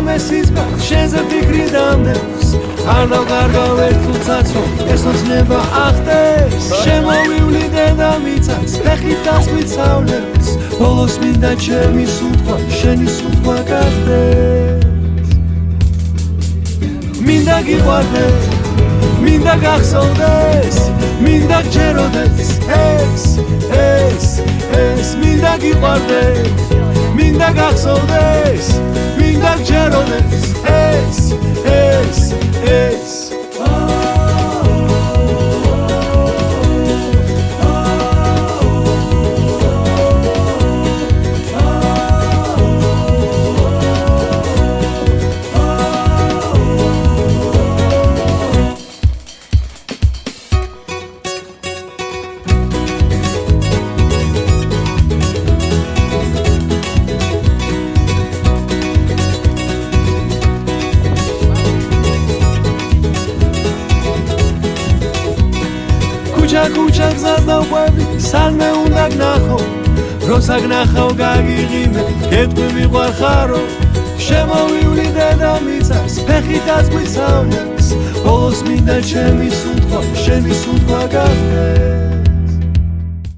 Mesizba, შენზე ფიქრი დამნებს არ დავგარგავ ერთულსაც რომ ეს ოცნება ახდენს შემოვივლი დედამიწას ფეხით დასვიცავლებს ბოლოს მინდა ჩემი სიტყვა შენი სიტყვა გახდეს მინდა გიყვარდეს მინდა გახსოვდეს მინდა გჯეროდეს ეს მინდა გიყვარდეს მინდა გახსოვდეს მინდა გჯეროდეს ეს Kucha gzas დავყვები სალმე უნდა გნახო როცა გნახავ გაგიღიმე გეტყვი მიყვარხარო შემოვივლი დედამიწას ფეხით დასგვიცავლებს ბოლოს მინდა ჩემი სიტყვა შენი სიტყვა გახდეს